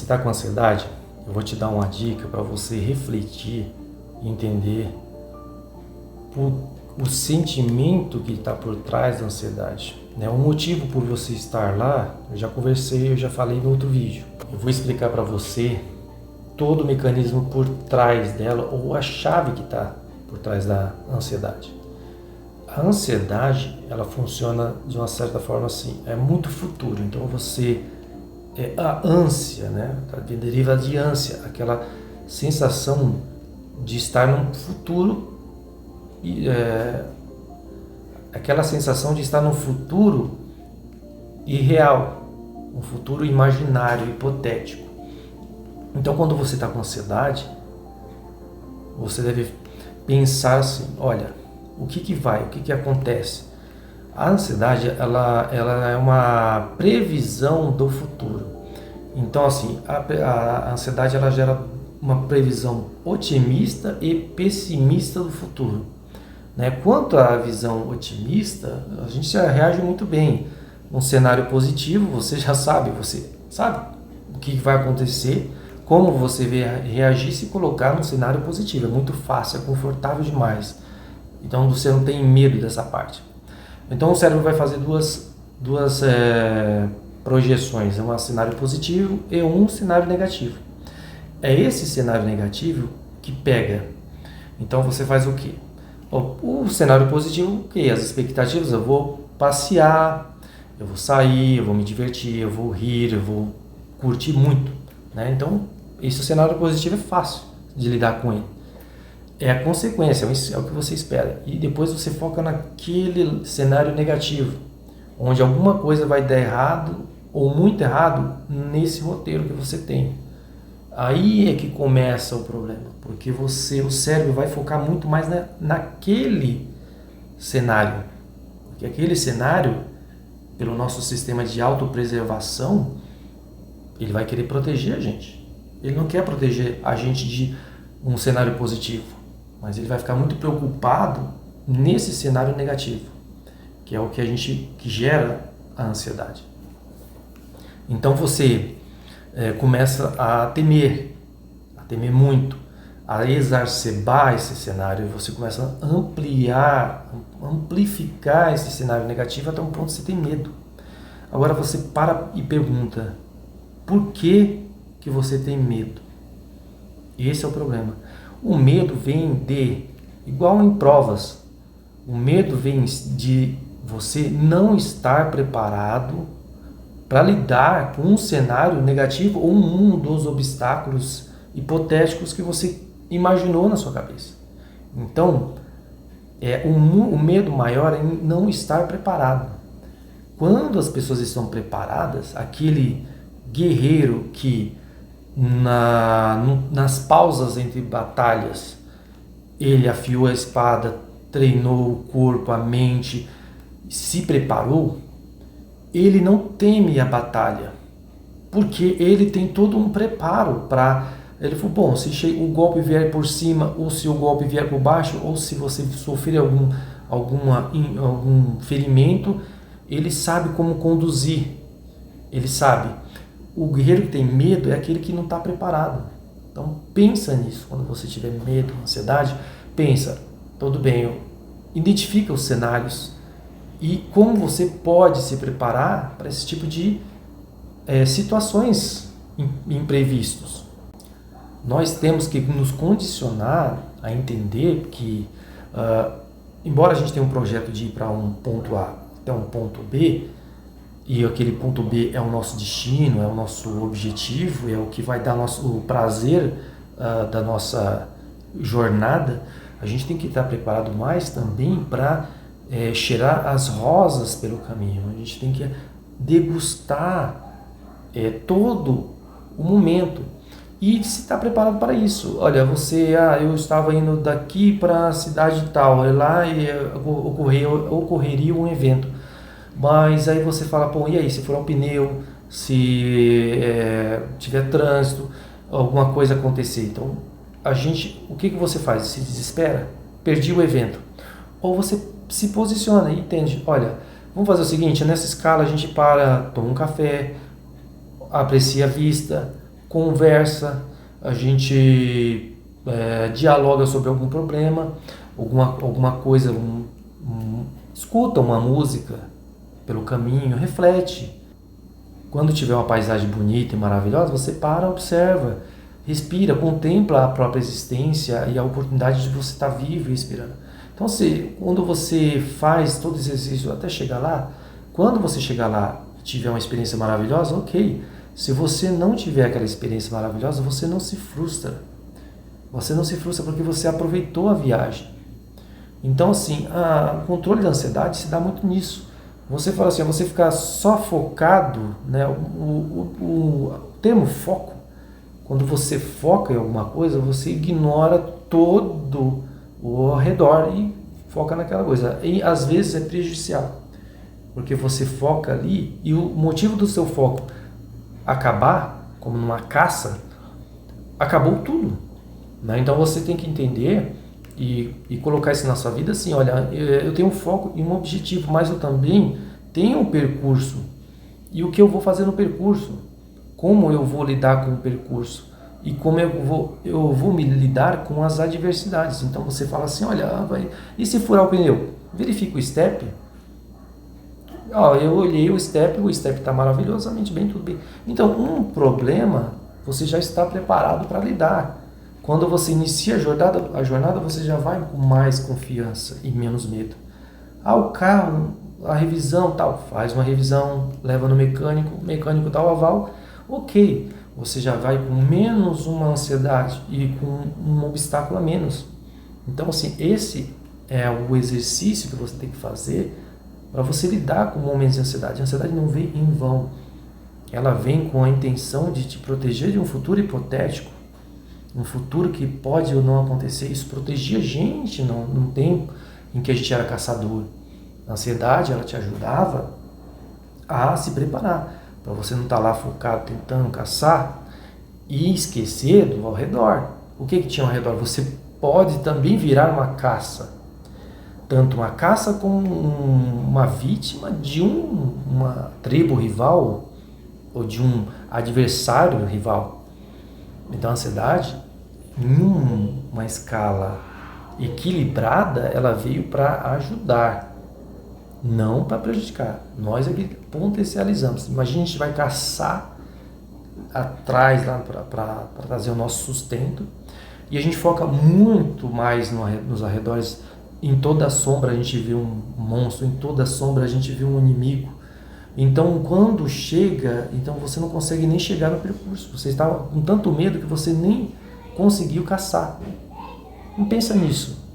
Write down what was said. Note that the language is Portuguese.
está com ansiedade, eu vou te dar uma dica para você refletir e entender o sentimento que está por trás da ansiedade. O motivo por você estar lá, eu já conversei, eu já falei no outro vídeo. Eu vou explicar para você todo o mecanismo por trás dela, ou a chave que está por trás da ansiedade. A ansiedade, ela funciona de uma certa forma assim, é muito futuro. Então a ânsia, deriva de ânsia, aquela sensação de estar num futuro, aquela sensação de estar num futuro irreal, um futuro imaginário, hipotético. Então, quando você está com ansiedade, você deve pensar assim, olha, o que acontece? A ansiedade, ela é uma previsão do futuro. Então, assim, a ansiedade, ela gera uma previsão otimista e pessimista do futuro. Quanto à visão otimista, a gente já reage muito bem. Num cenário positivo, você sabe o que vai acontecer, como você vai reagir se colocar num cenário positivo. É muito fácil, é confortável demais. Então você não tem medo dessa parte. Então o cérebro vai fazer duas projeções, um cenário positivo e um cenário negativo. É esse cenário negativo que pega. Então você faz o quê? O cenário positivo, as expectativas, eu vou passear, eu vou sair, eu vou me divertir, eu vou rir, eu vou curtir muito. Então, esse cenário positivo é fácil de lidar com ele. É a consequência, é o que você espera. E depois você foca naquele cenário negativo, onde alguma coisa vai dar errado, ou muito errado, nesse roteiro que você tem. Aí é que começa o problema, porque o cérebro vai focar muito mais naquele cenário. Porque aquele cenário, pelo nosso sistema de autopreservação, ele vai querer proteger a gente. Ele não quer proteger a gente de um cenário positivo, mas ele vai ficar muito preocupado nesse cenário negativo, que é o que gera a ansiedade. Então você começa a temer muito, a exacerbar esse cenário, você começa a amplificar esse cenário negativo até um ponto que você tem medo. Agora você para e pergunta, por que você tem medo? Esse é o problema. O medo vem igual em provas, o medo vem de você não estar preparado para lidar com um cenário negativo ou um dos obstáculos hipotéticos que você imaginou na sua cabeça. Então, o medo maior é não estar preparado. Quando as pessoas estão preparadas, aquele guerreiro que nas pausas entre batalhas, ele afiou a espada, treinou o corpo, a mente, se preparou, ele não teme a batalha, porque ele tem todo um preparo para... Ele falou, se o golpe vier por cima, ou se o golpe vier por baixo, ou se você sofrer algum ferimento, ele sabe como conduzir, ele sabe. O guerreiro que tem medo é aquele que não está preparado. Então pensa nisso, quando você tiver medo, ansiedade, pensa, tudo bem, identifica os cenários e como você pode se preparar para esse tipo de situações imprevistos. Nós temos que nos condicionar a entender que, embora a gente tenha um projeto de ir para um ponto A até um ponto B, e aquele ponto B é o nosso destino, é o nosso objetivo, é o que vai dar o prazer da nossa jornada, a gente tem que estar preparado mais também para cheirar as rosas pelo caminho. A gente tem que degustar todo o momento e se estar preparado para isso. Olha, eu estava indo daqui para a cidade tal, lá ocorreria um evento. Mas aí você fala, e aí, se furar um pneu, se tiver trânsito, alguma coisa acontecer. Então, o que você faz? Se desespera? Perdi o evento. Ou você se posiciona e entende, olha, vamos fazer o seguinte, nessa escala a gente para, toma um café, aprecia a vista, conversa, a gente dialoga sobre algum problema, alguma coisa, escuta uma música pelo caminho, reflete. Quando tiver uma paisagem bonita e maravilhosa, você para, observa, respira, contempla a própria existência e a oportunidade de você estar vivo e respirando. Então, quando você faz todo esse exercício até chegar lá, quando você chegar lá e tiver uma experiência maravilhosa, ok. Se você não tiver aquela experiência maravilhosa, você não se frustra. Você não se frustra porque você aproveitou a viagem. Então, assim, o controle da ansiedade se dá muito nisso. Você fala assim, você ficar só focado, né? O termo foco, quando você foca em alguma coisa, você ignora todo o ao redor e foca naquela coisa. E às vezes é prejudicial, porque você foca ali e o motivo do seu foco acabar, como numa caça, acabou tudo, né? Então você tem que entender e colocar isso na sua vida assim, olha, eu tenho um foco e um objetivo, mas eu também tenho um percurso. E o que eu vou fazer no percurso? Como eu vou lidar com o percurso? E como eu vou me lidar com as adversidades? Então você fala assim, olha, e se furar o pneu? Verifica o step. Eu olhei o step está maravilhosamente bem, tudo bem. Então, um problema, você já está preparado para lidar. Quando você inicia a jornada, você já vai com mais confiança e menos medo. O carro, a revisão, tal, faz uma revisão, leva no mecânico, o mecânico dá o aval, ok. Você já vai com menos uma ansiedade e com um obstáculo a menos. Então, assim, esse é o exercício que você tem que fazer para você lidar com momentos de ansiedade. A ansiedade não vem em vão. Ela vem com a intenção de te proteger de um futuro hipotético, um futuro que pode ou não acontecer. Isso protegia a gente num tempo em que a gente era caçador. A ansiedade, ela te ajudava a se preparar, para você não estar lá focado tentando caçar e esquecer do ao redor. O que tinha ao redor? Você pode também virar uma caça. Tanto uma caça como uma vítima de uma tribo rival ou de um adversário rival. Então a ansiedade, em uma escala equilibrada, ela veio para ajudar, não para prejudicar. Nós aqui potencializamos. Imagina, a gente vai caçar atrás lá para trazer o nosso sustento e a gente foca muito mais nos arredores. Em toda a sombra a gente vê um monstro, em toda a sombra a gente vê um inimigo. Então, quando chega, então você não consegue nem chegar no percurso. Você está com tanto medo que você nem conseguiu caçar. Não pensa nisso.